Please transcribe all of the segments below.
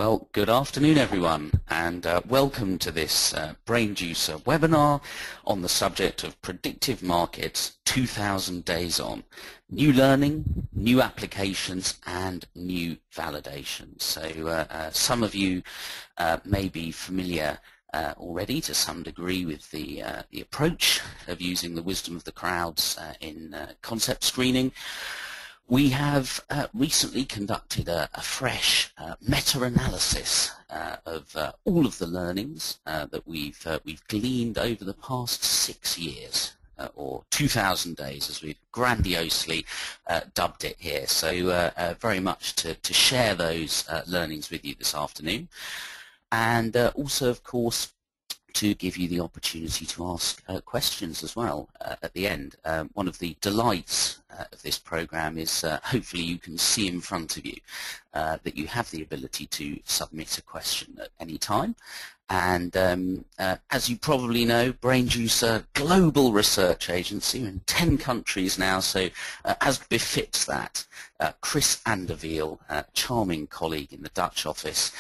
Well, good afternoon everyone, and welcome to this Brain Juicer webinar on the subject of predictive markets 2000 days on. New learning, new applications and new validations. So some of you may be familiar already to some degree with the approach of using the wisdom of the crowds in concept screening. We have recently conducted a fresh meta-analysis of all of the learnings that we've gleaned over the past 6 years, or 2000 days as we've grandiosely dubbed it here. So very much to share those learnings with you this afternoon, and also of course to give you the opportunity to ask questions as well at the end. One of the delights of this program is hopefully you can see in front of you that you have the ability to submit a question at any time. And as you probably know, Brain Juicer, global research agency in 10 countries now, so as befits that, Chris Anderveel, charming colleague in the Dutch office,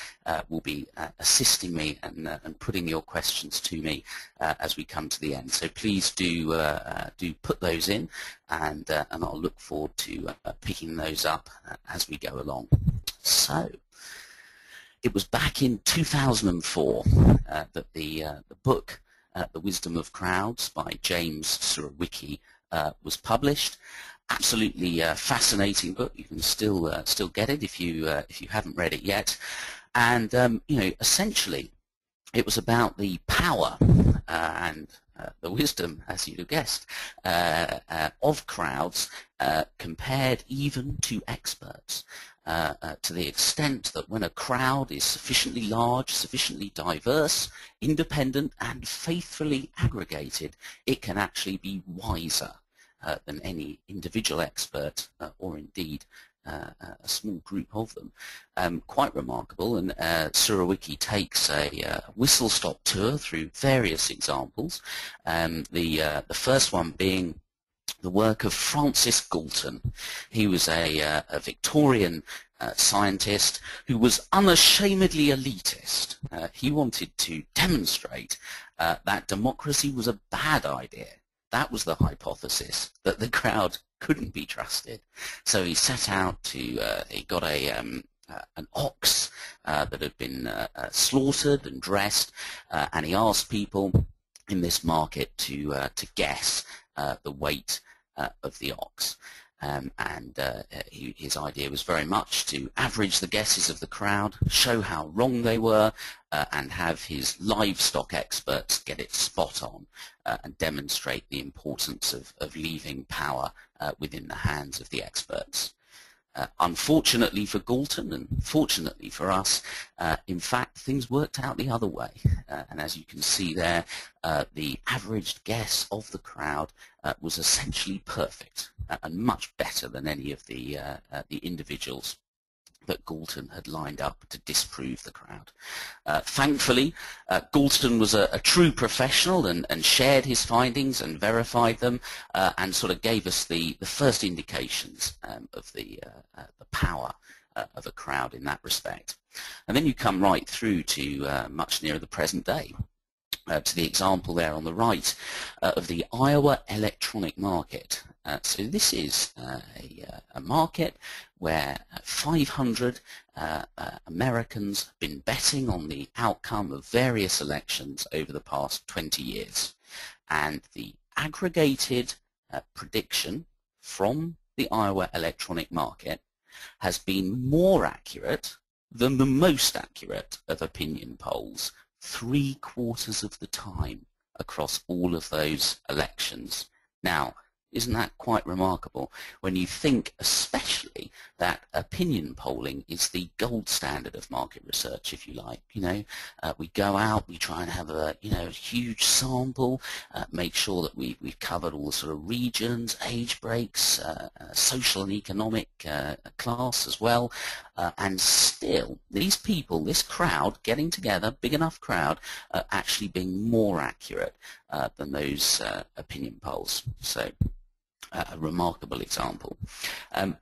will be assisting me and putting your questions to me as we come to the end. So please do put those in, and I'll look forward to picking those up as we go along. So it was back in 2004 that the book The Wisdom of Crowds by James Surowiecki was published. Absolutely fascinating book. You can still get it if you haven't read it yet. And you know, essentially, it was about the power and the wisdom, as you'd have guessed, of crowds compared even to experts. To the extent that when a crowd is sufficiently large, sufficiently diverse, independent and faithfully aggregated, it can actually be wiser than any individual expert or indeed a small group of them. Quite remarkable, and Surowiecki takes a whistle-stop tour through various examples. The first one being the work of Francis Galton. He was a Victorian scientist who was unashamedly elitist. He wanted to demonstrate that democracy was a bad idea. That was the hypothesis, that the crowd couldn't be trusted. So he set out to, he got an ox that had been slaughtered and dressed, and he asked people in this market to guess the weight of the ox. His idea was very much to average the guesses of the crowd, show how wrong they were, and have his livestock experts get it spot on and demonstrate the importance of leaving power within the hands of the experts. Unfortunately for Galton and fortunately for us, in fact, things worked out the other way. And as you can see there, the averaged guess of the crowd was essentially perfect and much better than any of the individuals that Galton had lined up to disprove the crowd. Thankfully, Galton was a true professional and shared his findings and verified them, and sort of gave us the first indications of the power of a crowd in that respect. And then you come right through to much nearer the present day. To the example there on the right of the Iowa electronic market. So this is a market where 500 Americans have been betting on the outcome of various elections over the past 20 years. And the aggregated prediction from the Iowa electronic market has been more accurate than the most accurate of opinion polls, 3/4 of the time across all of those elections. Now, isn't that quite remarkable when you think especially that opinion polling is the gold standard of market research, if you like? You know, we go out, we try and have a huge sample, make sure that we've covered all the sort of regions, age breaks, social and economic class as well, and still these people, this crowd getting together, big enough crowd, actually being more accurate than those opinion polls. So a remarkable example.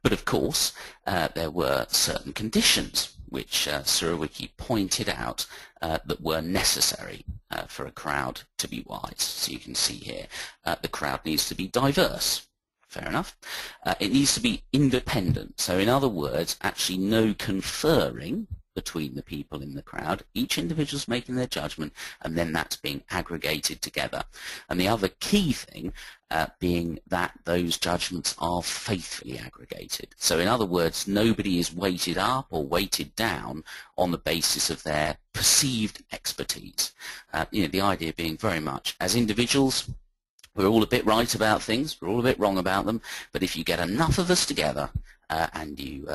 But of course, there were certain conditions which Surowiecki pointed out that were necessary for a crowd to be wise. So you can see here, the crowd needs to be diverse. Fair enough. It needs to be independent. So in other words, actually no conferring between the people in the crowd. Each individual's making their judgment, and then that's being aggregated together. And the other key thing being that those judgments are faithfully aggregated. So in other words, nobody is weighted up or weighted down on the basis of their perceived expertise. The idea being very much, as individuals, we're all a bit right about things, we're all a bit wrong about them, but if you get enough of us together and you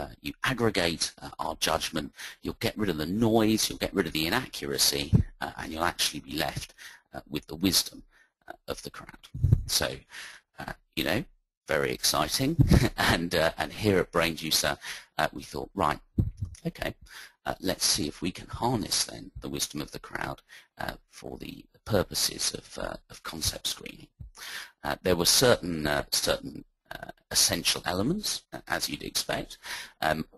aggregate our judgment, you'll get rid of the noise, you'll get rid of the inaccuracy, and you'll actually be left with the wisdom of the crowd. So, very exciting. and here at Brain Juicer, we thought, right, okay, let's see if we can harness then the wisdom of the crowd for the purposes of concept screening. There were certain essential elements, as you'd expect.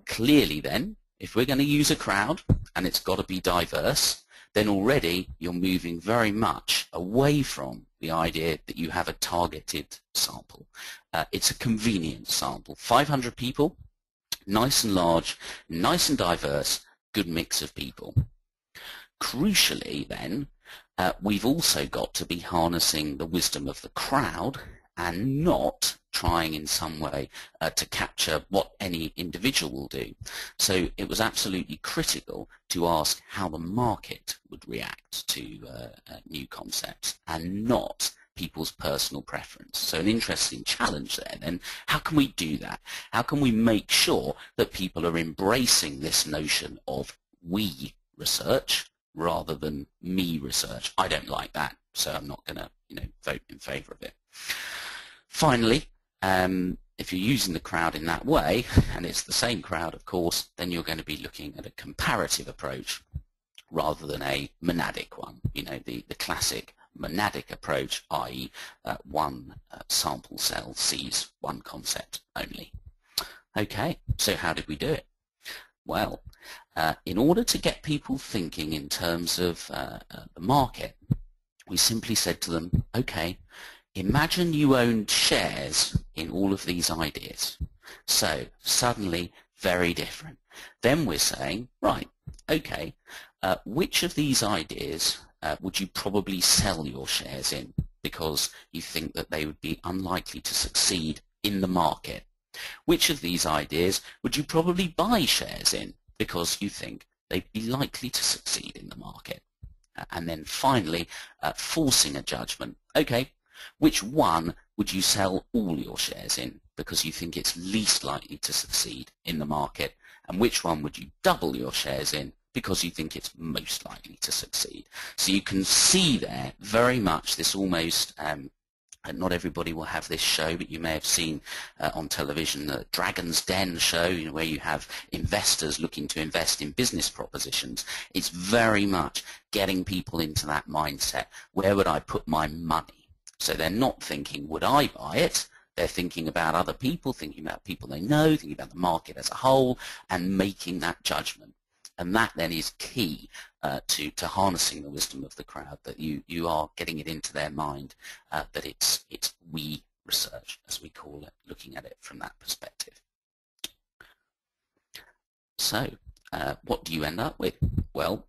Clearly then, if we're going to use a crowd and it's got to be diverse, then already you're moving very much away from the idea that you have a targeted sample. It's a convenient sample. 500 people, nice and large, nice and diverse, good mix of people. Crucially then, we've also got to be harnessing the wisdom of the crowd and not trying in some way to capture what any individual will do. So it was absolutely critical to ask how the market would react to new concepts and not people's personal preference. So an interesting challenge there then. How can we do that? How can we make sure that people are embracing this notion of we research rather than me research? I don't like that, so I'm not going to vote in favor of it. Finally, if you're using the crowd in that way, and it's the same crowd, of course, then you're going to be looking at a comparative approach rather than a monadic one. The classic monadic approach, i.e. One sample cell sees one concept only. Okay, so how did we do it? Well, in order to get people thinking in terms of the market, we simply said to them, okay, imagine you owned shares in all of these ideas. So suddenly very different. Then we're saying, right, okay, which of these ideas would you probably sell your shares in because you think that they would be unlikely to succeed in the market? Which of these ideas would you probably buy shares in because you think they'd be likely to succeed in the market? And then finally, forcing a judgment. Okay, which one would you sell all your shares in because you think it's least likely to succeed in the market? And which one would you double your shares in because you think it's most likely to succeed? So you can see there very much this almost, not everybody will have this show, but you may have seen on television the Dragon's Den show, where you have investors looking to invest in business propositions. It's very much getting people into that mindset. Where would I put my money? So they're not thinking, would I buy it? They're thinking about other people, thinking about people they know, thinking about the market as a whole, and making that judgment. And that then is key to harnessing the wisdom of the crowd, that you are getting it into their mind that it's we research, as we call it, looking at it from that perspective. So what do you end up with? Well,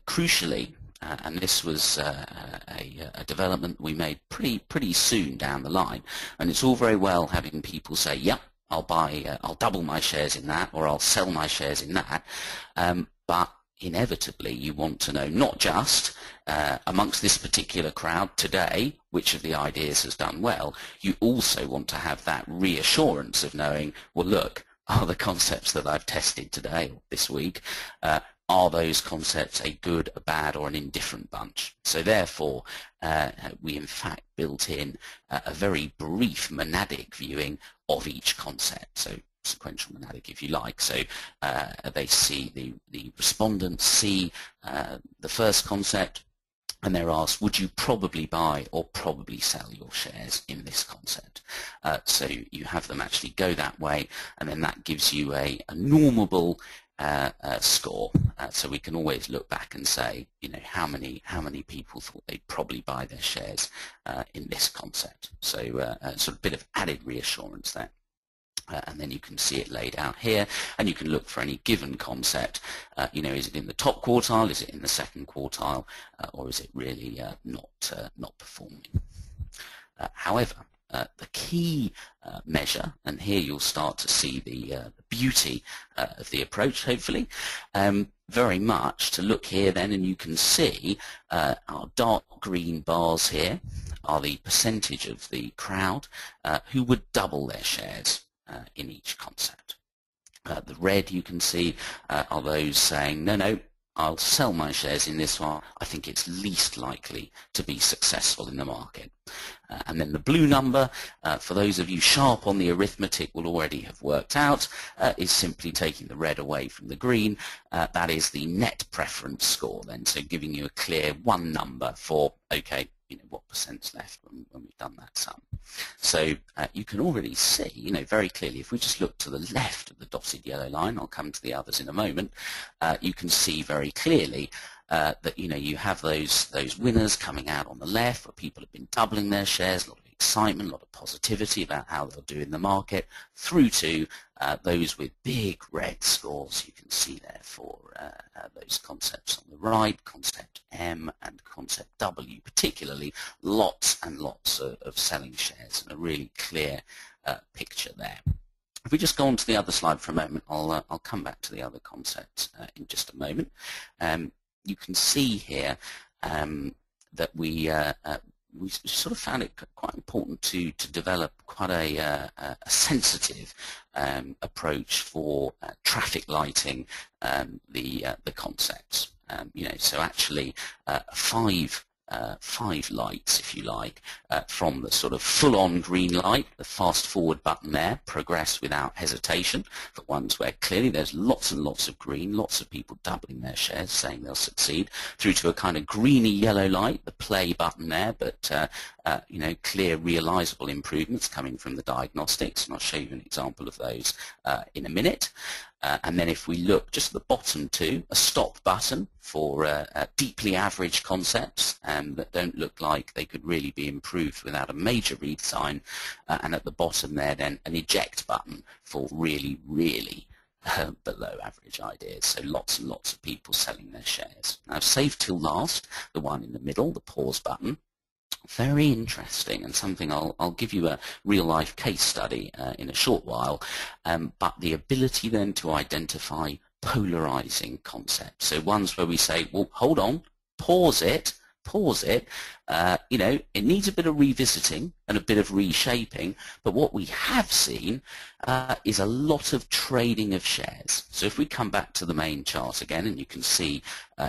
crucially, and this was a development we made pretty soon down the line, and it's all very well having people say, yep, I'll double my shares in that, or I'll sell my shares in that, but inevitably you want to know not just amongst this particular crowd today which of the ideas has done well. You also want to have that reassurance of knowing, well, look, are the concepts that I've tested today or this week, are those concepts a good, a bad, or an indifferent bunch? So therefore, we in fact built in a very brief monadic viewing of each concept. So sequential monadic, if you like. So they see, the respondents see the first concept, and they're asked, would you probably buy or probably sell your shares in this concept? So you have them actually go that way, and then that gives you a normable score, so we can always look back and say, how many people thought they'd probably buy their shares in this concept. So sort of bit of added reassurance there. And then you can see it laid out here, and you can look for any given concept. Is it in the top quartile? Is it in the second quartile? Or is it really not performing? However, the key measure, and here you'll start to see the beauty of the approach, hopefully, very much to look here then, and you can see our dark green bars here are the percentage of the crowd who would double their shares in each concept. The red you can see are those saying, no, I'll sell my shares in this one. I think it's least likely to be successful in the market. And then the blue number, for those of you sharp on the arithmetic will already have worked out, is simply taking the red away from the green. That is the net preference score then, so giving you a clear one number for, okay, what percent's left when we've done that sum. So you can already see, very clearly, if we just look to the left of the dotted yellow line, I'll come to the others in a moment, you can see very clearly that, you have those winners coming out on the left where people have been doubling their shares, a lot of excitement, a lot of positivity about how they'll do in the market, through to those with big red scores you can see there for those concepts on the right, concept M and concept W, particularly lots and lots of selling shares, and a really clear picture there. If we just go on to the other slide for a moment, I'll come back to the other concepts in just a moment. You can see here that we sort of found it quite important to develop quite a sensitive approach for traffic lighting the concepts. So actually five lights, if you like, from the sort of full-on green light, the fast-forward button there, progress without hesitation, for ones where clearly there's lots and lots of green, lots of people doubling their shares, saying they'll succeed, through to a kind of greeny yellow light, the play button there, but clear realizable improvements coming from the diagnostics, and I'll show you an example of those in a minute. And then if we look just at the bottom two, a stop button for deeply average concepts that don't look like they could really be improved without a major redesign, and at the bottom there then an eject button for really, really below average ideas. So lots and lots of people selling their shares. Now save till last, the one in the middle, the pause button. Very interesting, and something I'll give you a real-life case study in a short while, but the ability then to identify polarizing concepts. So ones where we say, well, hold on, pause it, it needs a bit of revisiting and a bit of reshaping, but what we have seen is a lot of trading of shares. So if we come back to the main chart again, and you can see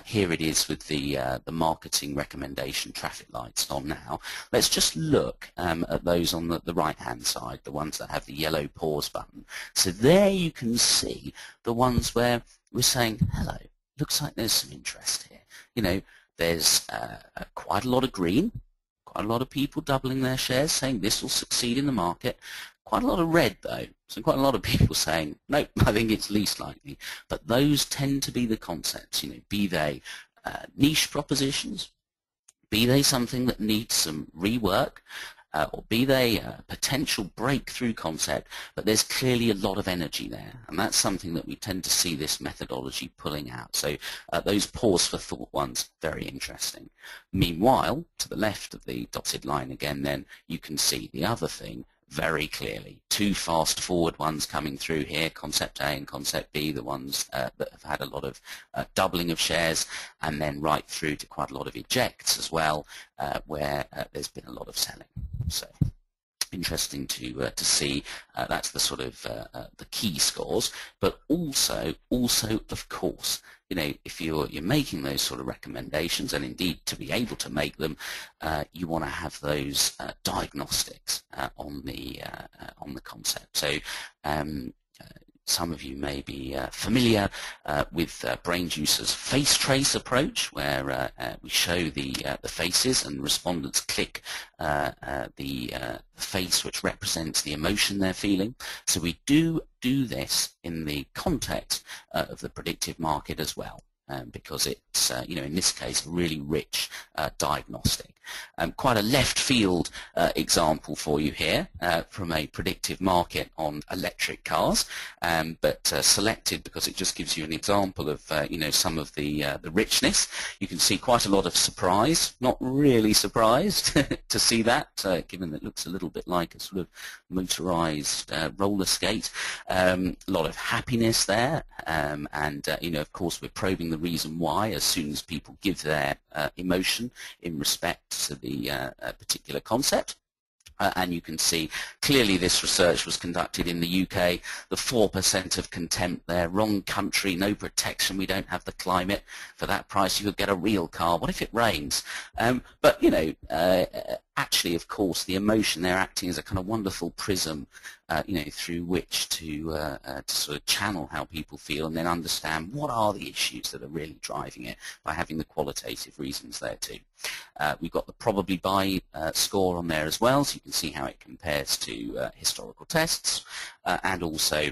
here it is with the marketing recommendation traffic lights on now. Let's just look at those on the right-hand side, the ones that have the yellow pause button. So there you can see the ones where we're saying, hello, looks like there's some interest here. There's quite a lot of green, quite a lot of people doubling their shares, saying this will succeed in the market. Quite a lot of red, though, so quite a lot of people saying, nope, I think it's least likely. But those tend to be the concepts, be they niche propositions, be they something that needs some rework, or be they a potential breakthrough concept, but there's clearly a lot of energy there, and that's something that we tend to see this methodology pulling out. So those pause for thought ones, very interesting. Meanwhile, to the left of the dotted line again, then you can see the other thing very clearly. Two fast forward ones coming through here, concept A and concept B, the ones that have had a lot of doubling of shares, and then right through to quite a lot of ejects as well, where there's been a lot of selling. So interesting to see. That's the sort of the key scores, but also of course, if you're making those sort of recommendations, and indeed to be able to make them, you want to have those diagnostics on the concept. So some of you may be familiar with BrainJuicer's face trace approach, where we show the faces and respondents click the face which represents the emotion they're feeling. So we do this in the context of the predictive market as well. Because it's, in this case, a really rich diagnostic. Quite a left field example for you here from a predictive market on electric cars, but selected because it just gives you an example of, some of the richness. You can see quite a lot of surprise, not really surprised to see that, given that it looks a little bit like a sort of motorized roller skate. A lot of happiness there, and, of course, we're probing the reason why as soon as people give their emotion in respect to the particular concept. And you can see clearly this research was conducted in the UK. The 4% of contempt there, wrong country, no protection, we don't have the climate. For that price you could get a real car. What if it rains? But, actually, of course, the emotion, they're acting as a kind of wonderful prism, through which to sort of channel how people feel and then understand what are the issues that are really driving it by having the qualitative reasons there too. We've got the probably buy score on there as well, so you can see how it compares to historical tests and also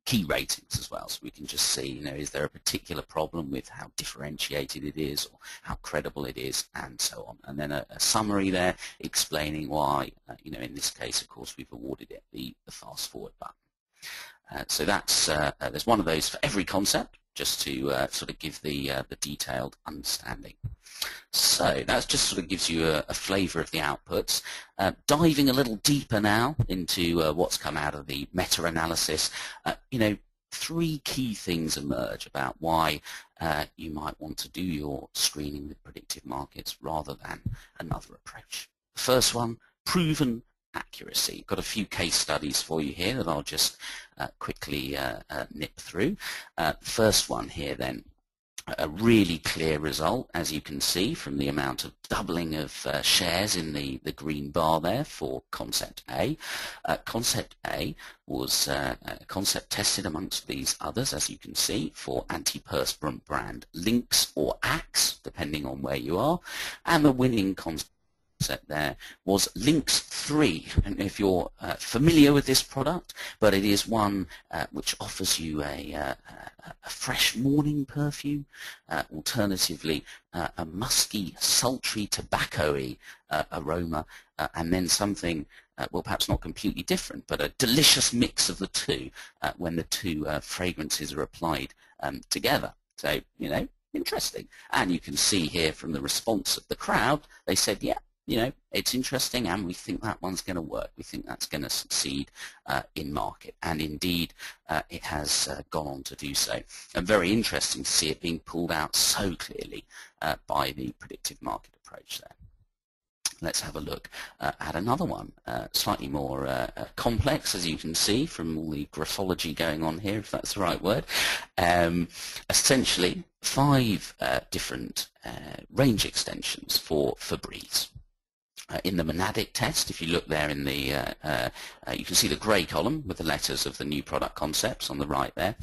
key ratings as well, so we can just see, is there a particular problem with how differentiated it is or how credible it is, and so on. And then a summary there explaining why, in this case, of course, we've awarded it the fast forward button. So that's there's one of those for every concept, just to sort of give the detailed understanding. So that just sort of gives you a flavour of the outputs. Diving a little deeper now into what's come out of the meta-analysis, three key things emerge about why you might want to do your screening with predictive markets rather than another approach. The first one, proven accuracy. Got a few case studies for you here that I'll just quickly nip through. First one here then, a really clear result, as you can see, from the amount of doubling of shares in the green bar there for concept A. Concept A was a concept tested amongst these others, as you can see, for antiperspirant brand Lynx or Axe, depending on where you are, and the winning concept there was Lynx 3. I don't know if you're familiar with this product, but it is one which offers you a fresh morning perfume, alternatively a musky, sultry, tobacco-y aroma, and then something, well, perhaps not completely different, but a delicious mix of the two when the two fragrances are applied together. So, interesting. And you can see here from the response of the crowd, they said, yeah, it's interesting, and we think that one's going to work. We think that's going to succeed in market, and indeed it has gone on to do so. And very interesting to see it being pulled out so clearly by the predictive market approach there. Let's have a look at another one, slightly more complex, as you can see from all the graphology going on here, if that's the right word. Essentially, 5 different range extensions for Febreze. In the monadic test, if you look there in the, you can see the grey column with the letters of the new product concepts on the right there.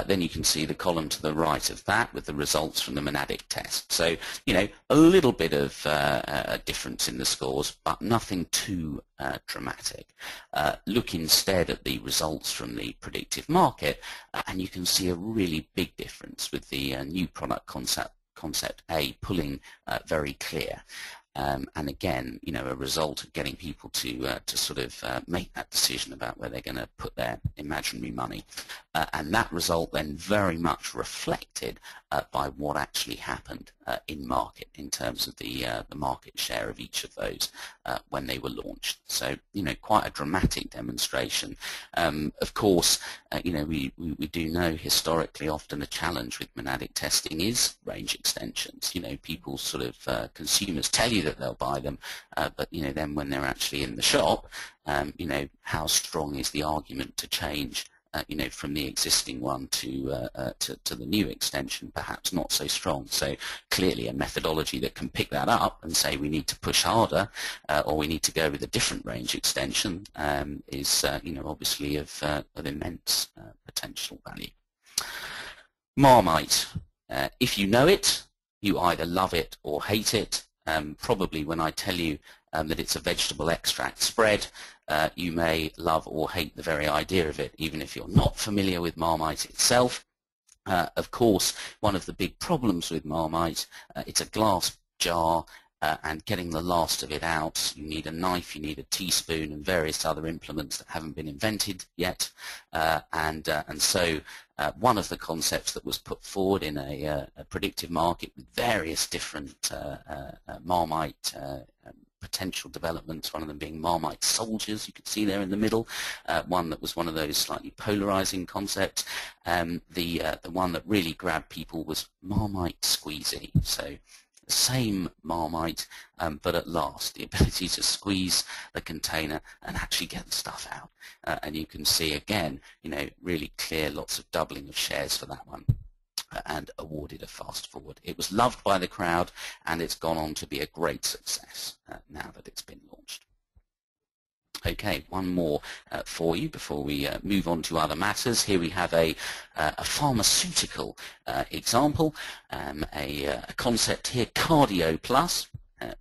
Then you can see the column to the right of that with the results from the monadic test. So, a little bit of a difference in the scores, but nothing too dramatic. Look instead at the results from the predictive market, and you can see a really big difference with the new product concept A pulling very clear. And again, a result of getting people to sort of make that decision about where they're going to put their imaginary money. And that result then very much reflected by what actually happened in market in terms of the market share of each of those when they were launched. So, quite a dramatic demonstration. Of course, we do know historically often a challenge with monadic testing is range extensions. People sort of, consumers tell you that they'll buy them, but, then when they're actually in the shop, how strong is the argument to change from the existing one to the new extension, perhaps not so strong. So clearly a methodology that can pick that up and say we need to push harder or we need to go with a different range extension is obviously of immense potential value. Marmite. If you know it, you either love it or hate it. Probably when I tell you that it's a vegetable extract spread, you may love or hate the very idea of it, even if you're not familiar with Marmite itself. Of course, one of the big problems with Marmite, it's a glass jar, and getting the last of it out, you need a knife, you need a teaspoon, and various other implements that haven't been invented yet. And so one of the concepts that was put forward in a predictive market with various different Marmite potential developments, one of them being Marmite soldiers, you can see there in the middle, one that was one of those slightly polarizing concepts. The one that really grabbed people was Marmite squeezy. So the same Marmite, but at last, the ability to squeeze the container and actually get the stuff out. And you can see again, really clear, lots of doubling of shares for that one, and awarded a fast forward. It was loved by the crowd, and it's gone on to be a great success now that it's been launched. Okay, one more for you before we move on to other matters. Here we have a pharmaceutical example, a concept here, Cardio Plus,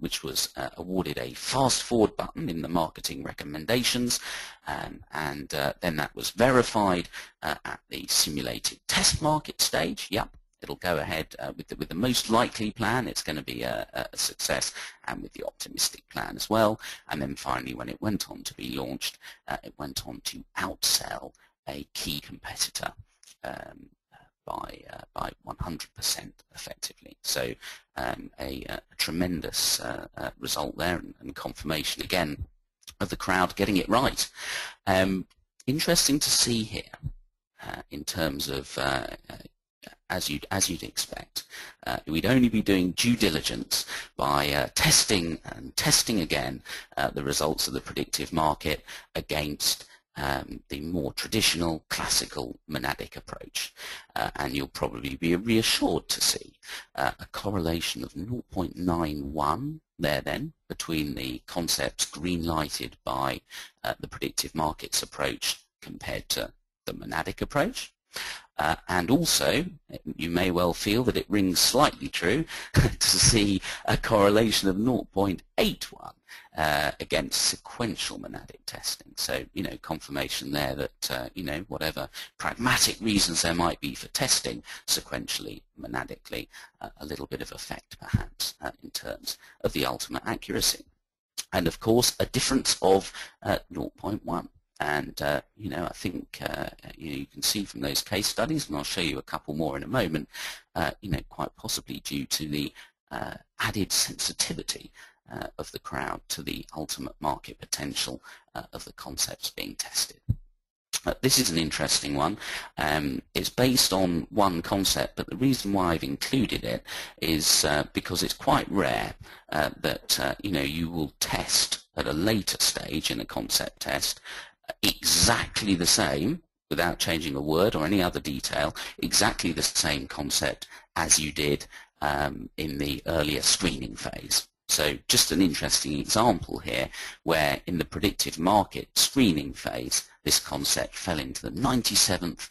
which was awarded a fast forward button in the marketing recommendations, and then that was verified at the simulated test market stage. Yep, it'll go ahead with the most likely plan. It's going to be a success, and with the optimistic plan as well. And then finally, when it went on to be launched, it went on to outsell a key competitor by 100% effectively. So a tremendous result there, and confirmation again of the crowd getting it right. Interesting to see here in terms of as you'd expect, we'd only be doing due diligence by testing and testing again the results of the predictive market against the more traditional classical monadic approach, and you'll probably be reassured to see a correlation of 0.91 there then between the concepts green-lighted by the predictive markets approach compared to the monadic approach. And also, you may well feel that it rings slightly true to see a correlation of 0.81 against sequential monadic testing. So, confirmation there that, whatever pragmatic reasons there might be for testing sequentially, monadically, a little bit of effect perhaps in terms of the ultimate accuracy. And of course, a difference of 0.1. And, I think, you can see from those case studies, and I'll show you a couple more in a moment, quite possibly due to the added sensitivity of the crowd to the ultimate market potential of the concepts being tested. This is an interesting one. It's based on one concept, but the reason why I've included it is because it's quite rare that, you will test at a later stage in a concept test exactly the same, without changing a word or any other detail, exactly the same concept as you did in the earlier screening phase. So just an interesting example here where in the predictive market screening phase this concept fell into the 97th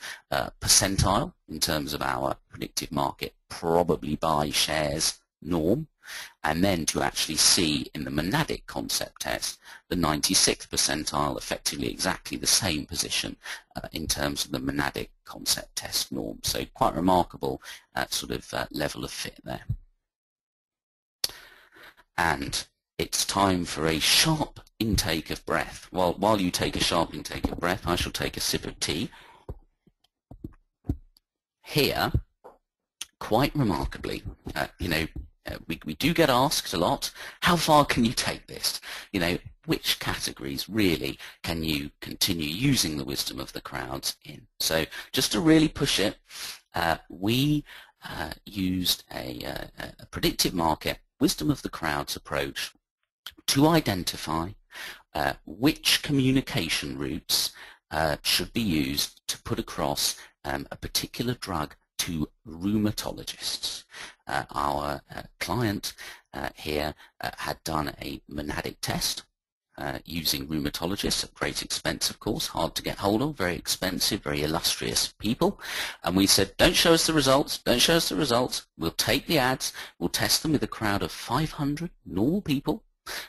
percentile in terms of our predictive market probably buy shares norm, and then to actually see in the monadic concept test the 96th percentile, effectively exactly the same position in terms of the monadic concept test norm. So quite remarkable sort of level of fit there. And it's time for a sharp intake of breath. While you take a sharp intake of breath, I shall take a sip of tea. Here, quite remarkably, we do get asked a lot, how far can you take this? Which categories really can you continue using the wisdom of the crowds in? So just to really push it, we used a predictive market wisdom of the crowds approach to identify which communication routes should be used to put across a particular drug to rheumatologists. Our client here had done a monadic test using rheumatologists at great expense, of course, hard to get hold of, very expensive, very illustrious people. And we said, don't show us the results, don't show us the results. We'll take the ads, we'll test them with a crowd of 500 normal people,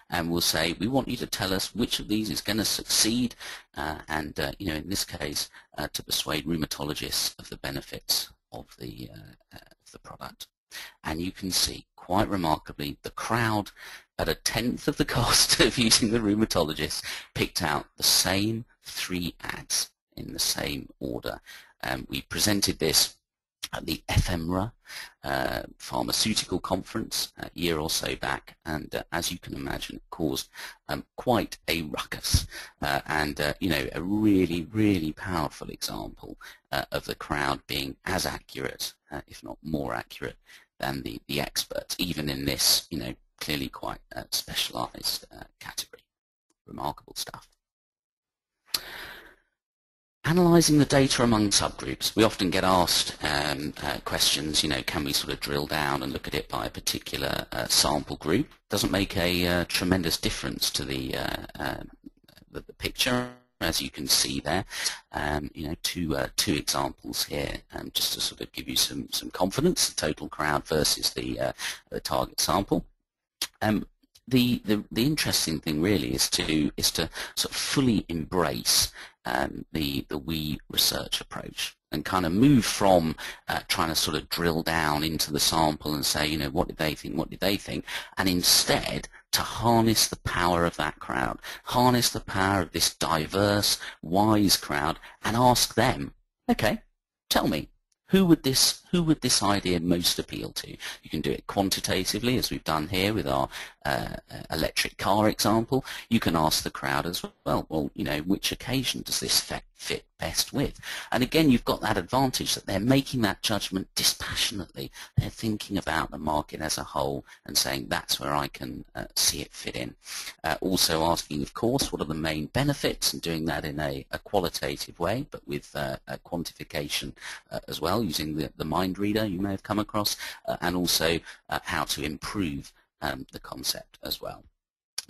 and we'll say, we want you to tell us which of these is going to succeed, you know, in this case, to persuade rheumatologists of the benefits of the product. And you can see, quite remarkably, the crowd, at a tenth of the cost of using the rheumatologist, picked out the same 3 ads in the same order. We presented this at the ephemera pharmaceutical conference a year or so back, and as you can imagine, it caused quite a ruckus, you know, a really, really powerful example of the crowd being as accurate, if not more accurate, than the experts, even in this, you know, clearly quite specialized category. Remarkable stuff. Analyzing the data among subgroups. We often get asked questions, you know, can we sort of drill down and look at it by a particular sample group? Doesn't make a tremendous difference to the picture, as you can see there. You know, two examples here, just to sort of give you some confidence: the total crowd versus the target sample. The interesting thing really is to sort of fully embrace the we research approach, and kind of move from trying to sort of drill down into the sample and say, you know, what did they think, and instead to harness the power of that crowd, harness the power of this diverse, wise crowd, and ask them, okay, tell me, who would this idea most appeal to? You can do it quantitatively, as we've done here with our electric car example. You can ask the crowd as well, you know, which occasion does this fit best with? And again, you've got that advantage that they're making that judgment dispassionately. They're thinking about the market as a whole and saying, that's where I can see it fit in. Also asking, of course, what are the main benefits, and doing that in a qualitative way, but with a quantification as well, using the mind reader you may have come across, and also how to improve the concept as well.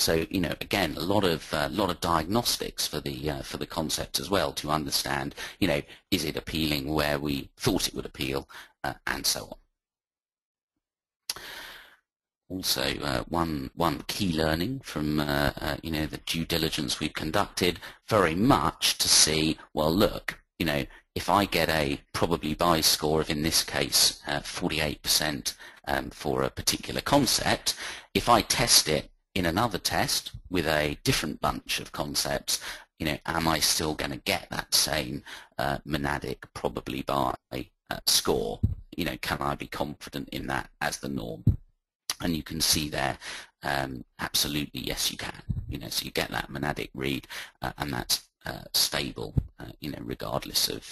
So, you know, again, a lot of diagnostics for the concept as well, to understand, you know, is it appealing where we thought it would appeal, and so on. Also, one key learning from you know, the due diligence we've conducted, very much to see, well, look, you know, if I get a probably buy score of, in this case, 48% for a particular concept, if I test it in another test with a different bunch of concepts, you know, am I still going to get that same monadic probably buy score? You know, can I be confident in that as the norm? And you can see there, absolutely, yes, you can. You know, so you get that monadic read, and that's stable, you know, regardless of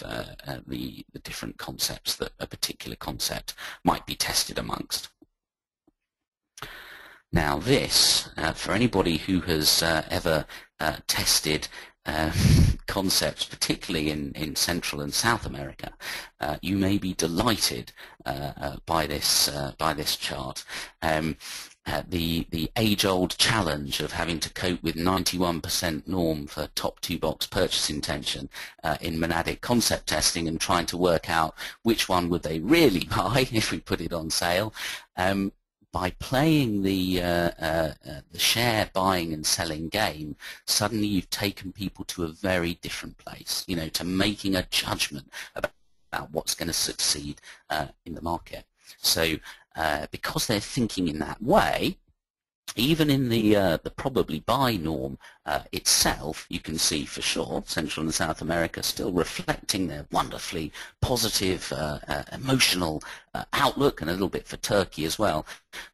the different concepts that a particular concept might be tested amongst. Now this, for anybody who has ever tested concepts, particularly in Central and South America, you may be delighted by this chart. The age-old challenge of having to cope with 91% norm for top 2-box purchase intention in monadic concept testing, and trying to work out which one would they really buy if we put it on sale. By playing the share buying and selling game, suddenly you've taken people to a very different place, you know, to making a judgment about what's going to succeed in the market. So because they're thinking in that way, even in the probably buy norm itself, you can see for sure Central and South America still reflecting their wonderfully positive, emotional outlook, and a little bit for Turkey as well,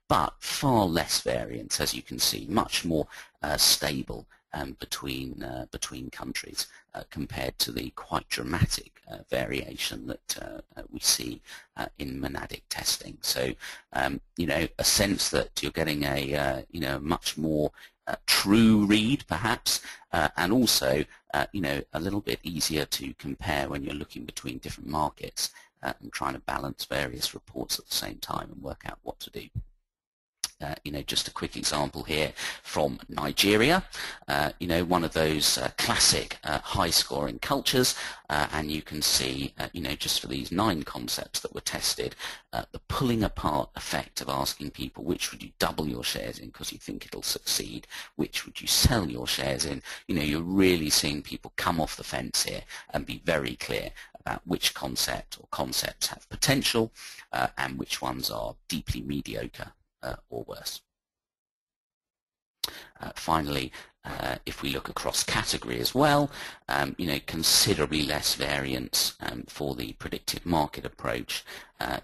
but far less variance, as you can see, much more stable between countries compared to the quite dramatic variation that we see in monadic testing. So, you know, a sense that you're getting a you know, much more true read, perhaps, and also you know, a little bit easier to compare when you're looking between different markets and trying to balance various reports at the same time and work out what to do. You know, just a quick example here from Nigeria, you know, one of those classic high-scoring cultures, and you can see, you know, just for these 9 concepts that were tested, the pulling apart effect of asking people which would you double your shares in because you think it'll succeed, which would you sell your shares in. You know, you're really seeing people come off the fence here and be very clear about which concept or concepts have potential and which ones are deeply mediocre or worse. Finally, if we look across category as well, you know, considerably less variance for the predictive market approach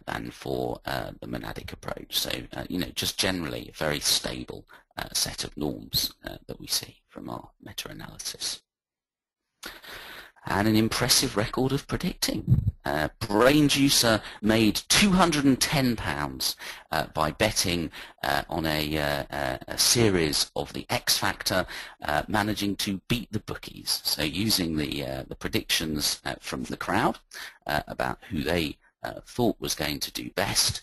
than for the monadic approach. So, you know, just generally a very stable set of norms that we see from our meta-analysis. And an impressive record of predicting. Brainjuicer made £210 by betting on a series of the X Factor, managing to beat the bookies. So using the predictions from the crowd about who they thought was going to do best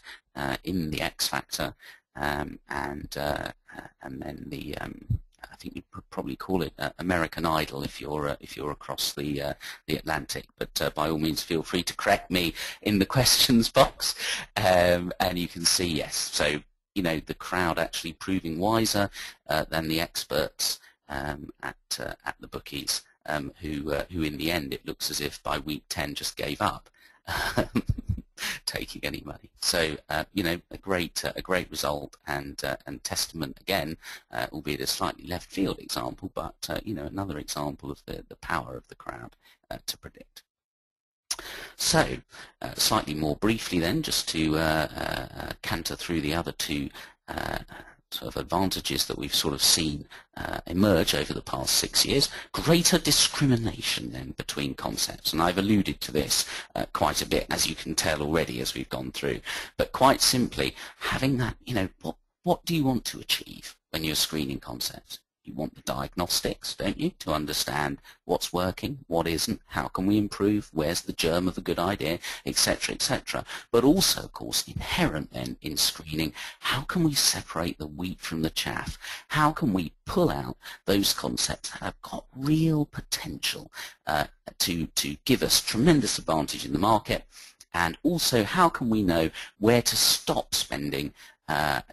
in the X Factor, and then the I think you'd probably call it American Idol if you're across the Atlantic. But by all means, feel free to correct me in the questions box. And you can see, yes. So you know, the crowd actually proving wiser than the experts at the bookies, who in the end it looks as if by week 10 just gave up taking any money. So you know, a great result and testament again, albeit a slightly left field example, but you know, another example of the power of the crowd to predict. So slightly more briefly then, just to canter through the other 2 sort of advantages that we've sort of seen emerge over the past 6 years. Greater discrimination then between concepts, and I've alluded to this quite a bit, as you can tell already as we've gone through. But quite simply, having that, you know, what do you want to achieve when you're screening concepts? You want the diagnostics, don't you, to understand what's working, what isn't, how can we improve, where's the germ of a good idea, etc., etc. But also, of course, inherent then in screening, how can we separate the wheat from the chaff? How can we pull out those concepts that have got real potential to give us tremendous advantage in the market? And also, how can we know where to stop spending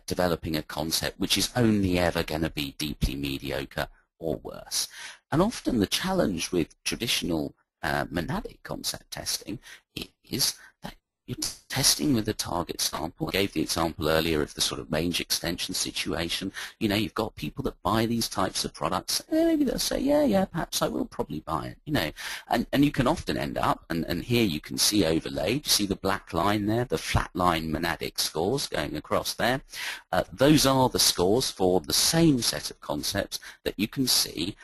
developing a concept which is only ever going to be deeply mediocre or worse? And often the challenge with traditional monadic concept testing is that you're testing with a target sample. I gave the example earlier of the sort of range extension situation. You know, you've got people that buy these types of products. Maybe they'll say, yeah, perhaps I will probably buy it, you know. And you can often end up, and here you can see overlaid, you see the black line there, the flat line monadic scores going across there. Those are the scores for the same set of concepts that you can see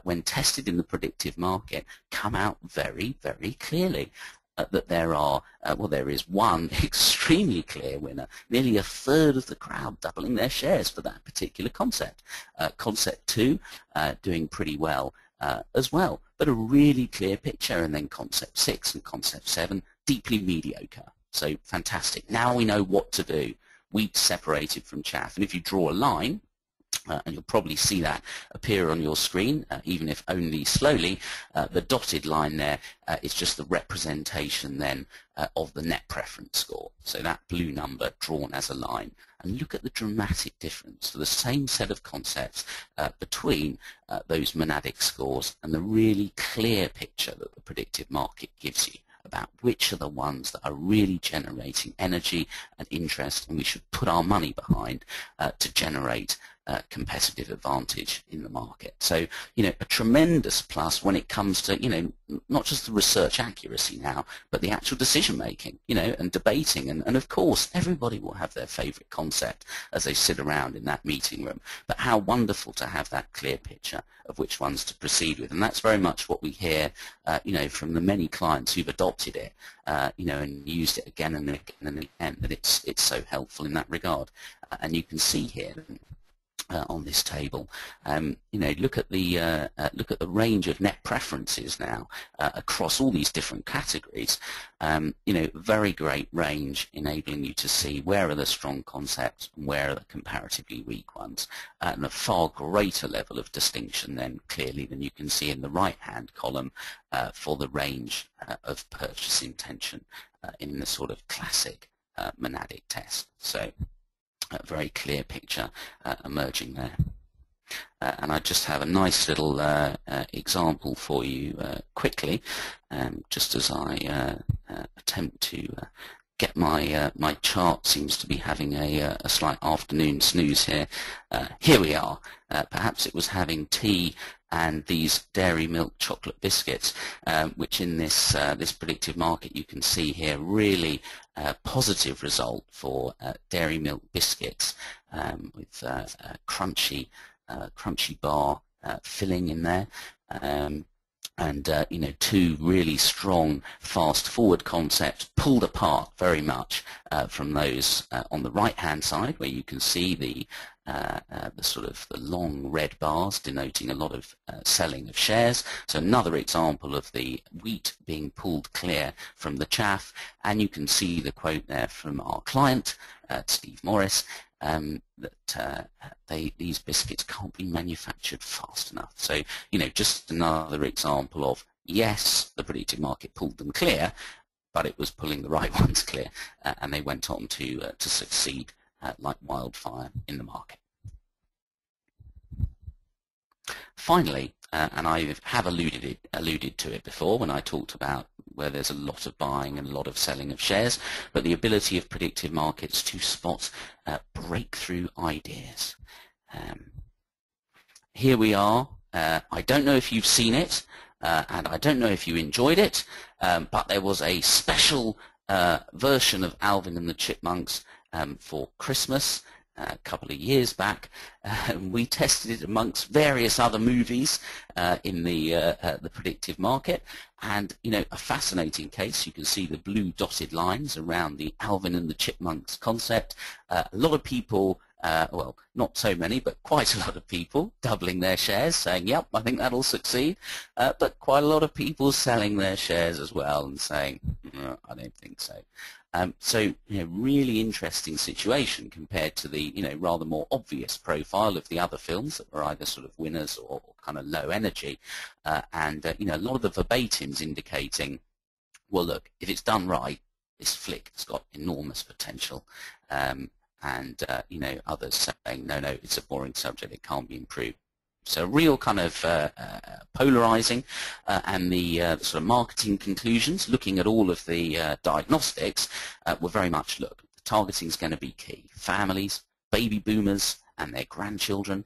when tested in the predictive market come out very, very clearly. That there are, well, there is one extremely clear winner, nearly a third of the crowd doubling their shares for that particular concept. Concept 2 doing pretty well as well, but a really clear picture, and then concept 6 and concept 7 deeply mediocre. So fantastic. Now we know what to do. Wheat separated from chaff, and if you draw a line, and you'll probably see that appear on your screen, even if only slowly, the dotted line there is just the representation then of the net preference score. So that blue number drawn as a line. And look at the dramatic difference for the same set of concepts between those monadic scores and the really clear picture that the predictive market gives you about which are the ones that are really generating energy and interest, and we should put our money behind to generate competitive advantage in the market. So, you know, a tremendous plus when it comes to, you know, not just the research accuracy now, but the actual decision making, you know, and debating. And of course, everybody will have their favorite concept as they sit around in that meeting room. But how wonderful to have that clear picture of which ones to proceed with. And that's very much what we hear, you know, from the many clients who've adopted it, you know, and used it again and again and again, that it's so helpful in that regard. And you can see here on this table. Look at the range of net preferences now across all these different categories. Very great range, enabling you to see where are the strong concepts and where are the comparatively weak ones, and a far greater level of distinction then clearly than you can see in the right-hand column for the range of purchase intention in the sort of classic monadic test. So a very clear picture emerging there. And I just have a nice little example for you quickly, just as I attempt to get my chart seems to be having a slight afternoon snooze here. Here we are. Perhaps it was having tea and these dairy milk chocolate biscuits, which in this predictive market you can see here really positive result for dairy milk biscuits with crunchy bar filling in there. Two really strong fast-forward concepts pulled apart very much from those on the right-hand side, where you can see the sort of the long red bars denoting a lot of selling of shares. So another example of the wheat being pulled clear from the chaff, and you can see the quote there from our client, Steve Morris, that these biscuits can't be manufactured fast enough. So, just another example of, yes, the predictive market pulled them clear, but it was pulling the right ones clear, and they went on to succeed like wildfire in the market. Finally, and I have alluded to it before when I talked about where there's a lot of buying and a lot of selling of shares, but the ability of predictive markets to spot breakthrough ideas. Here we are. I don't know if you've seen it, and I don't know if you enjoyed it, but there was a special version of Alvin and the Chipmunks for Christmas a couple of years back. We tested it amongst various other movies in the predictive market, and a fascinating case. You can see the blue dotted lines around the Alvin and the Chipmunks concept. A lot of people, well, not so many, but quite a lot of people doubling their shares, saying, yep, I think that'll succeed, but quite a lot of people selling their shares as well and saying, no, I don't think so. So, really interesting situation compared to the, rather more obvious profile of the other films that were either sort of winners or kind of low energy. A lot of the verbatims indicating, well, look, if it's done right, this flick has got enormous potential. Others saying, no, it's a boring subject, it can't be improved. So real kind of polarizing, and the sort of marketing conclusions, looking at all of the diagnostics, were very much, look, the targeting is going to be key. Families, baby boomers and their grandchildren,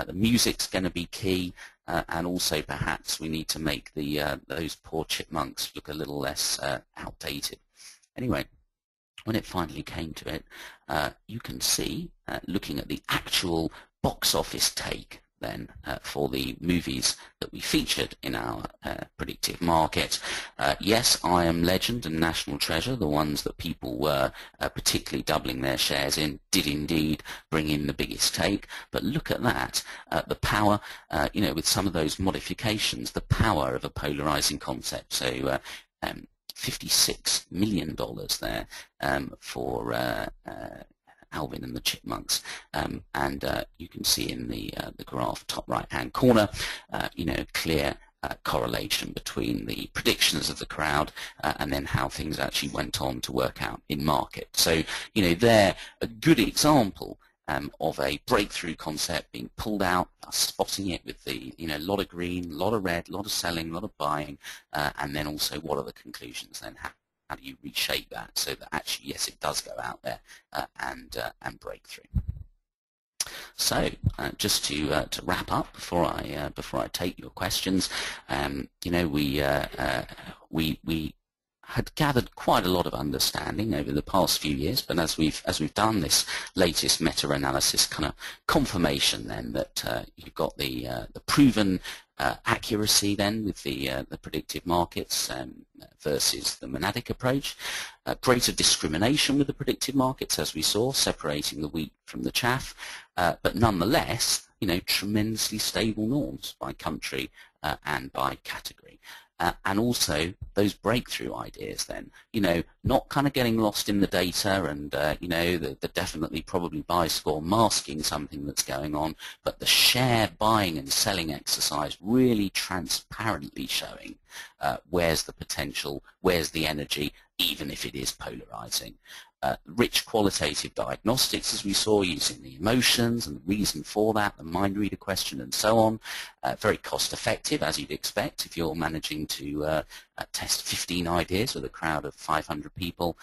the music's going to be key, and also perhaps we need to make the those poor chipmunks look a little less outdated. Anyway, when it finally came to it, you can see, looking at the actual box office take then for the movies that we featured in our predictive market. Yes, I Am Legend and National Treasure, the ones that people were particularly doubling their shares in, did indeed bring in the biggest take. But look at that, the power, with some of those modifications, the power of a polarizing concept. So $56 million there for Alvin and the Chipmunks, and you can see in the graph top right hand corner, clear correlation between the predictions of the crowd and then how things actually went on to work out in market. So they're a good example of a breakthrough concept being pulled out, spotting it with the a lot of green, a lot of red, a lot of selling, a lot of buying, and then also what are the conclusions then? How do you reshape that so that actually, yes, it does go out there and break through? So, just to wrap up before I take your questions, we had gathered quite a lot of understanding over the past few years, but as we've done this latest meta-analysis kind of confirmation, then that you've got the proven accuracy then with the predictive markets versus the monadic approach, greater discrimination with the predictive markets, as we saw, separating the wheat from the chaff, but nonetheless, tremendously stable norms by country and by category. And also those breakthrough ideas then, not kind of getting lost in the data and, the definitely probably buy score masking something that's going on, but the share buying and selling exercise really transparently showing where's the potential, where's the energy, even if it is polarizing. Rich qualitative diagnostics, as we saw, using the emotions and the reason for that, the mind reader question and so on. Very cost effective, as you'd expect if you're managing to test 15 ideas with a crowd of 500 people,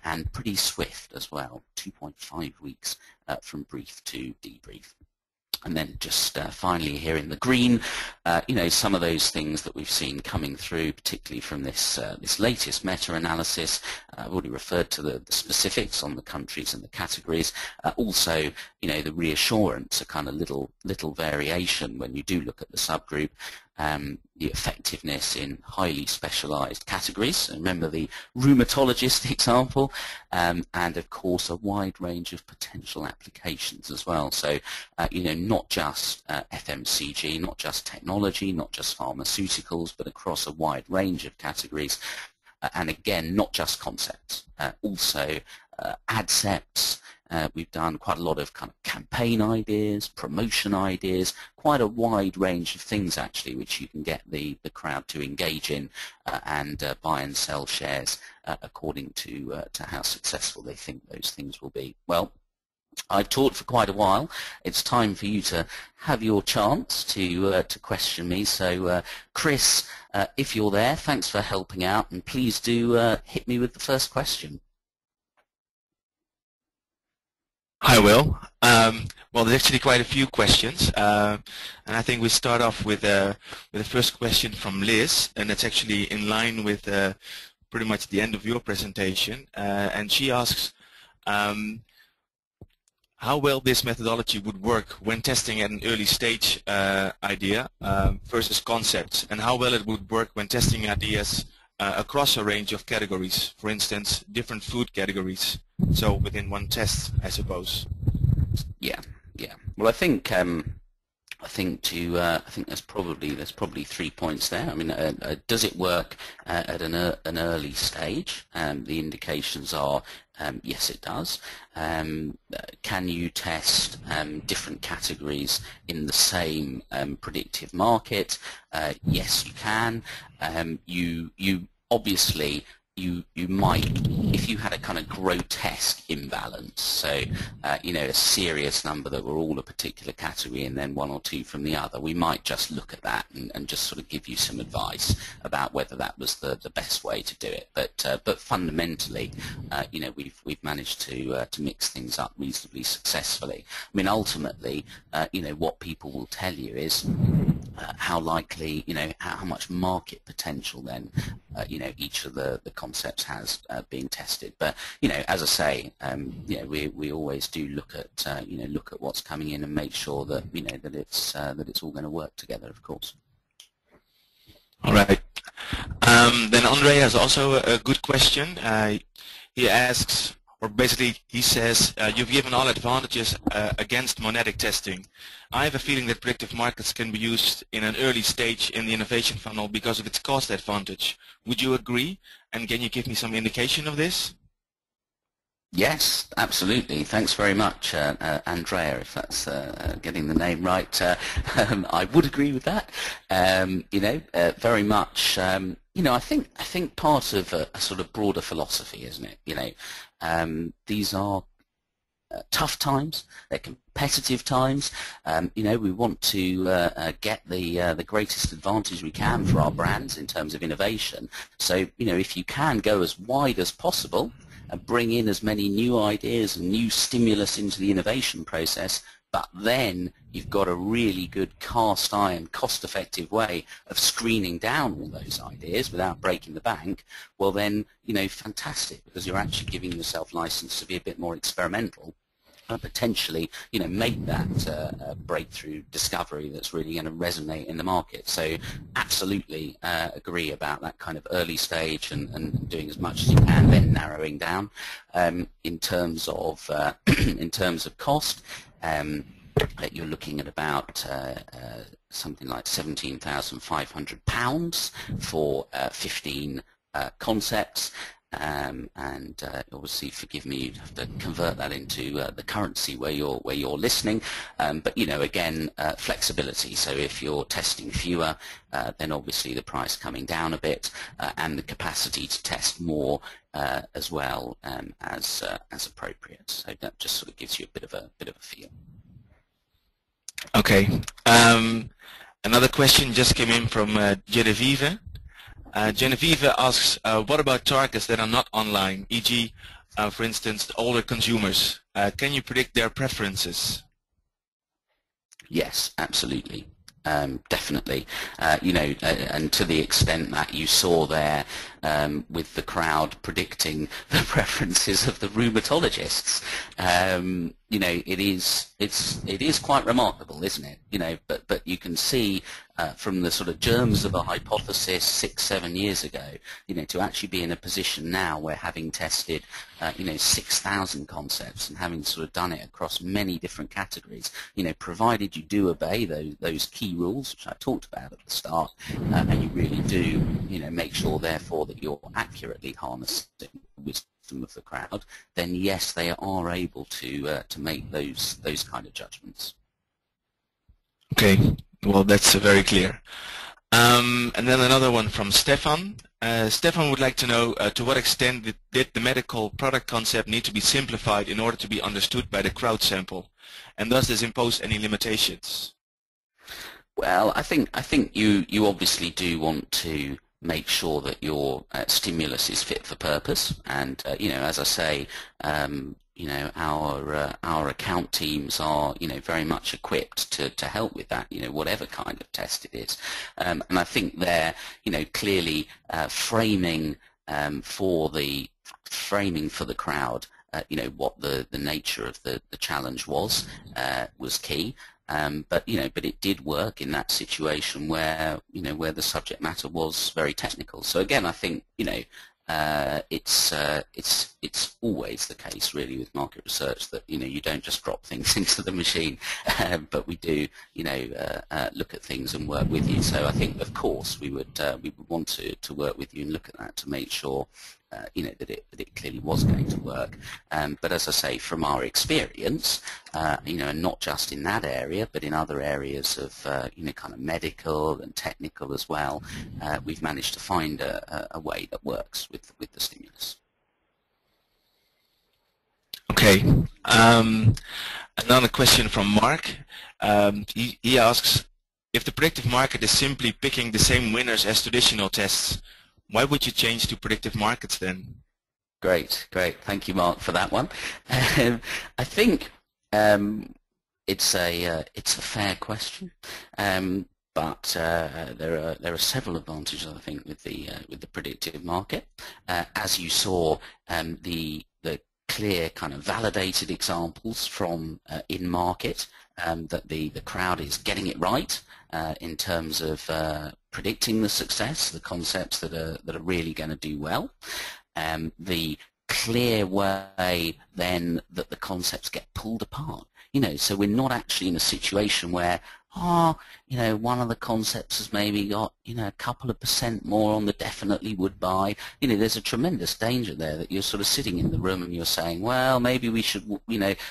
and pretty swift as well, 2.5 weeks from brief to debrief. And then just finally here in the green, some of those things that we've seen coming through, particularly from this latest meta-analysis. I've already referred to the specifics on the countries and the categories. Also, the reassurance, a kind of little variation when you do look at the subgroup. The effectiveness in highly specialized categories. Remember the rheumatologist example, and of course a wide range of potential applications as well. So, not just FMCG, not just technology, not just pharmaceuticals, but across a wide range of categories. And again, not just concepts, also adcepts. We've done quite a lot of kind of campaign ideas, promotion ideas, quite a wide range of things actually which you can get the crowd to engage in and buy and sell shares according to how successful they think those things will be. Well, I've talked for quite a while. It's time for you to have your chance to question me. So, Chris, if you're there, thanks for helping out, and please do hit me with the first question. I will. Well, there's actually quite a few questions, and I think we start off with the first question from Liz, and it's actually in line with pretty much the end of your presentation. And she asks how well this methodology would work when testing at an early stage idea versus concepts, and how well it would work when testing ideas across a range of categories, for instance, different food categories, so within one test, I suppose. Yeah. Well, I think there's probably 3 points there. I mean, does it work at an early stage? The indications are yes, it does. Can you test different categories in the same predictive market? Yes, you can. You obviously you might, if you had a kind of grotesque imbalance, so a serious number that were all a particular category and then one or two from the other, we might just look at that and just sort of give you some advice about whether that was the best way to do it. But fundamentally, we've managed to mix things up reasonably successfully. I mean, ultimately, what people will tell you is how likely, how much market potential then, each of the concepts has being tested. But as I say, we always do look at what's coming in and make sure that that it's all going to work together, of course. All right. Then Andre has also a good question. He asks, or basically he says, you've given all advantages against monadic testing. I have a feeling that predictive markets can be used in an early stage in the innovation funnel because of its cost advantage. Would you agree? And can you give me some indication of this? Yes, absolutely. Thanks very much, Andrea, if that's getting the name right. I would agree with that. Very much. I think part of a sort of broader philosophy, isn't it? These are tough times. They're competitive times. We want to get the greatest advantage we can for our brands in terms of innovation. So, if you can go as wide as possible and bring in as many new ideas and new stimulus into the innovation process, but then you've got a really good cast iron, cost-effective way of screening down all those ideas without breaking the bank, well then, fantastic, because you're actually giving yourself license to be a bit more experimental and potentially, make that breakthrough discovery that's really going to resonate in the market. So absolutely agree about that kind of early stage and doing as much as you can, then narrowing down. In terms of in terms of cost, you're looking at about something like £17,500 for 15 concepts. And obviously, forgive me, you'd have to convert that into the currency where you're listening. But again, flexibility. So if you're testing fewer, then obviously the price coming down a bit, and the capacity to test more as well, as appropriate. So that just sort of gives you a bit of a feel. Okay. Another question just came in from Genevieve. Genevieve asks, what about targets that are not online, e.g., for instance, older consumers? Can you predict their preferences? Yes, absolutely. Definitely. And to the extent that you saw there with the crowd predicting the preferences of the rheumatologists, it is quite remarkable, isn't it? But you can see from the sort of germs of a hypothesis 6-7 years ago, to actually be in a position now where, having tested 6,000 concepts and having sort of done it across many different categories, provided you do obey those key rules which I talked about at the start, and you really do make sure therefore that you're accurately harnessing the wisdom of the crowd, then yes, they are able to make those kind of judgments. Okay, well, that's very clear. And then another one from Stefan. Stefan would like to know to what extent did the medical product concept need to be simplified in order to be understood by the crowd sample, and does this impose any limitations? Well, I think you obviously do want to make sure that your stimulus is fit for purpose, and as I say, our account teams are very much equipped to help with that, whatever kind of test it is, and I think they're clearly framing for the crowd, what the nature of the challenge was key. But it did work in that situation where where the subject matter was very technical. So again, I think it's always the case really with market research that you don't just drop things into the machine, but we do look at things and work with you. So I think of course we would want to work with you and look at that to make sure that it clearly was going to work. But as I say, from our experience, and not just in that area, but in other areas of kind of medical and technical as well, we've managed to find a way that works with the stimulus. Okay. Another question from Mark. He asks, if the predictive market is simply picking the same winners as traditional tests, why would you change to predictive markets then? Great. Thank you, Mark, for that one. I think it's a fair question, but there are several advantages I think with the predictive market. As you saw, the clear kind of validated examples from in market that the crowd is getting it right in terms of predicting the success, the concepts that are really going to do well, the clear way then that the concepts get pulled apart. So we're not actually in a situation where one of the concepts has maybe got a couple of % more on the definitely would buy. There's a tremendous danger there that you're sort of sitting in the room and you're saying, well, maybe we should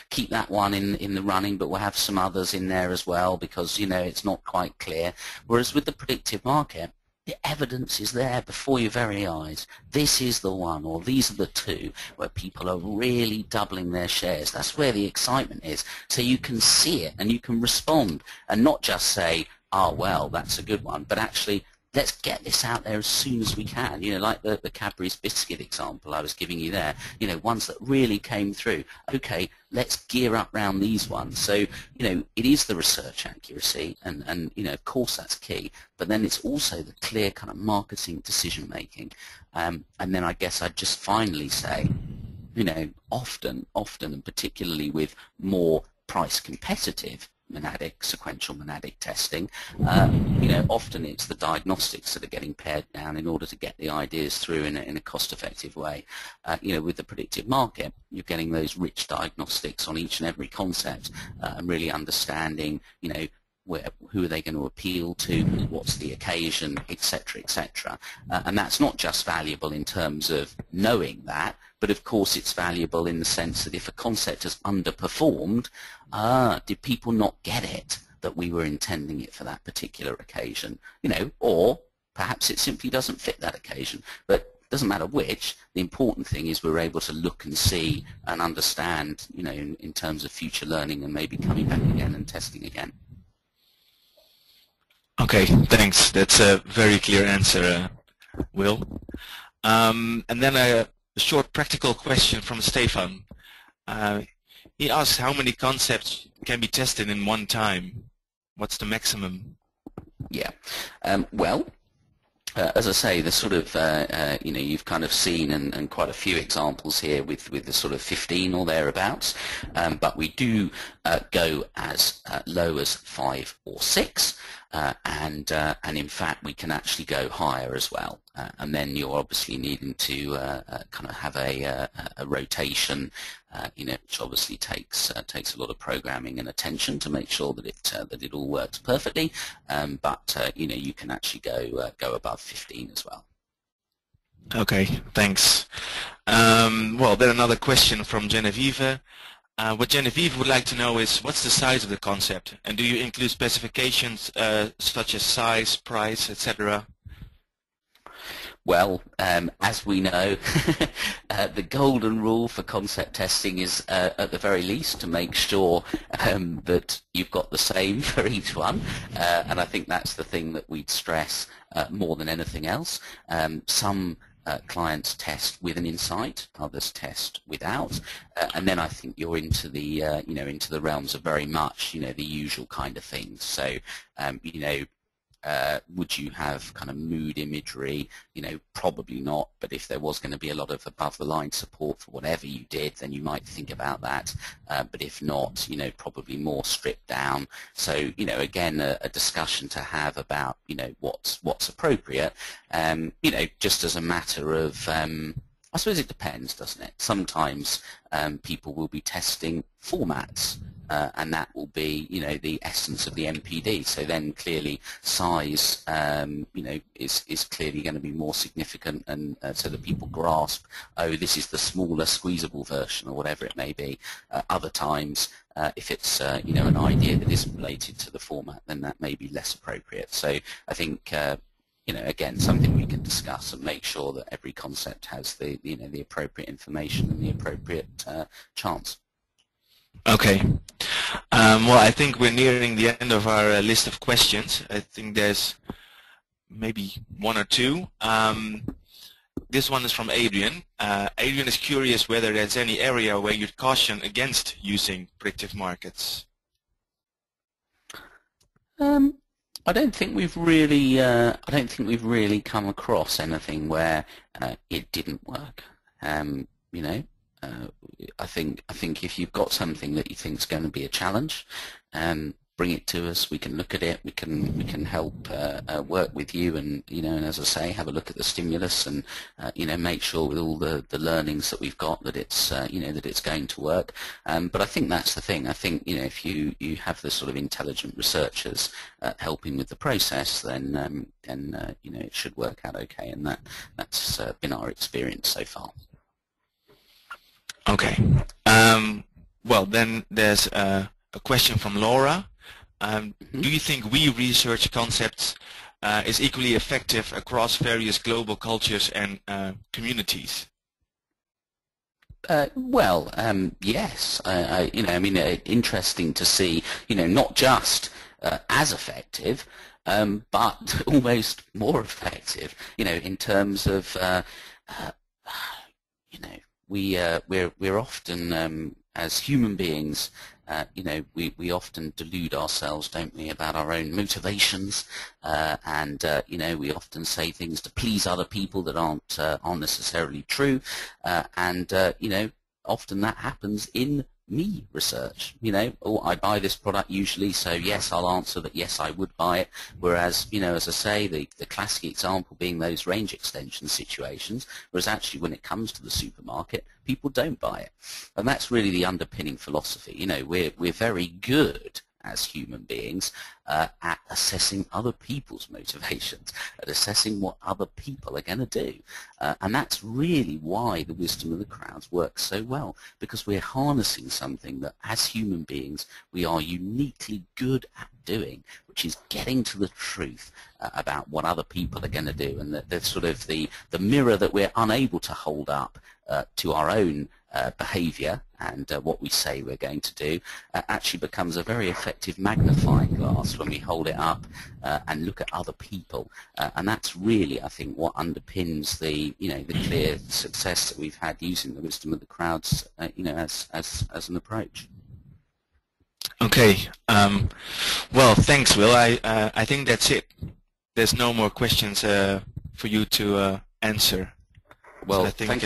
keep that one in the running, but we'll have some others in there as well because it's not quite clear. Whereas with the predictive market, the evidence is there before your very eyes. This is the one, or these are the two, where people are really doubling their shares. That's where the excitement is. So you can see it and you can respond and not just say, well, that's a good one, but actually, let's get this out there as soon as we can. Like the Cadbury's biscuit example I was giving you there, ones that really came through. Okay, let's gear up around these ones. So, it is the research accuracy and of course that's key, but then it's also the clear kind of marketing decision making. And then I guess I'd just finally say, often, and particularly with more price competitive monadic, sequential monadic testing, often it's the diagnostics that are getting pared down in order to get the ideas through in a cost-effective way. With the predictive market, you're getting those rich diagnostics on each and every concept and really understanding, who are they going to appeal to, what's the occasion, etc., etc. And that's not just valuable in terms of knowing that, but of course it's valuable in the sense that if a concept has underperformed, did people not get it that we were intending it for that particular occasion? Or perhaps it simply doesn't fit that occasion. But it doesn't matter which. The important thing is we're able to look and see and understand, in terms of future learning and maybe coming back again and testing again. Okay, thanks. That's a very clear answer, Will. And then a short practical question from Stefan. He asks how many concepts can be tested in one time? What's the maximum? Yeah. As I say, the sort of, you've kind of seen and quite a few examples here with the sort of 15 or thereabouts, but we do go as low as 5 or 6, and in fact we can actually go higher as well. And then you're obviously needing to kind of have a rotation, which obviously takes a lot of programming and attention to make sure that it all works perfectly. But you can actually go above 15 as well. Okay, thanks. Well, then another question from Genevieve. What Genevieve would like to know is what's the size of the concept, and do you include specifications such as size, price, etc.? Well, as we know, the golden rule for concept testing is, at the very least, to make sure that you've got the same for each one. And I think that's the thing that we'd stress more than anything else. Some clients test with an insight, others test without, and then I think you're into the into the realms of very much the usual kind of things. So would you have kind of mood imagery? Probably not, but if there was going to be a lot of above-the-line support for whatever you did, then you might think about that. But if not, probably more stripped down. So, again, a discussion to have about, what's appropriate. Just as a matter of, I suppose it depends, doesn't it? Sometimes people will be testing formats. And that will be, the essence of the MPD. So then clearly size, is clearly going to be more significant, and so that people grasp, oh, this is the smaller squeezable version or whatever it may be. Other times, if it's, an idea that isn't related to the format, then that may be less appropriate. So I think, again, something we can discuss and make sure that every concept has the, the appropriate information and the appropriate chance. Okay. Well, I think we're nearing the end of our list of questions. I think there's maybe one or two. This one is from Adrian. Adrian is curious whether there's any area where you'd caution against using predictive markets. I don't think we've really come across anything where it didn't work. I think if you've got something that you think is going to be a challenge, bring it to us. We can look at it. We can help work with you, and and as I say, have a look at the stimulus, and make sure with all the learnings that we've got that it's that it's going to work. But I think that's the thing. I think if you have the sort of intelligent researchers helping with the process, then it should work out okay, and that's been our experience so far. Okay. Well, then there's a question from Laura. Do you think we research concepts is equally effective across various global cultures and communities? Yes. Interesting to see, not just as effective, but almost more effective, in terms of, we're often, as human beings, we often delude ourselves, don't we, about our own motivations, and we often say things to please other people that aren't necessarily true, and often that happens in me research. You know, oh, I buy this product usually, so yes, I'll answer that yes, I would buy it. Whereas, you know, as I say, the classic example being those range extension situations, whereas actually when it comes to the supermarket, people don't buy it. And that's really the underpinning philosophy. You know, we're very good as human beings at assessing other people's motivations, at assessing what other people are going to do. And that's really why the wisdom of the crowds works so well, because we're harnessing something that as human beings we are uniquely good at doing, which is getting to the truth about what other people are going to do, and that there's sort of the mirror that we're unable to hold up to our own behavior and what we say we're going to do actually becomes a very effective magnifying glass when we hold it up and look at other people, and that's really, I think, what underpins the the clear success that we've had using the wisdom of the crowds as an approach. Okay. Well, thanks, Will. I think that's it. There's no more questions for you to answer. Well, so I think,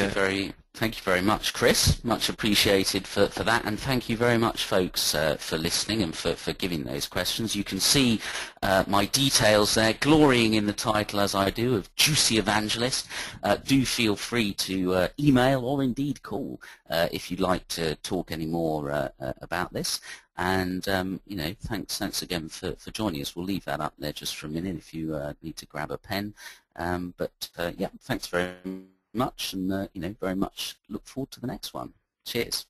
thank you very much, Chris. Much appreciated for that, and thank you very much, folks, for listening and for giving those questions. You can see my details there, glorying in the title as I do of Juicy Evangelist. Do feel free to email or indeed call if you'd like to talk any more about this. And thanks again for joining us. We'll leave that up there just for a minute if you need to grab a pen. Yeah, thanks very much, and very much look forward to the next one. Cheers.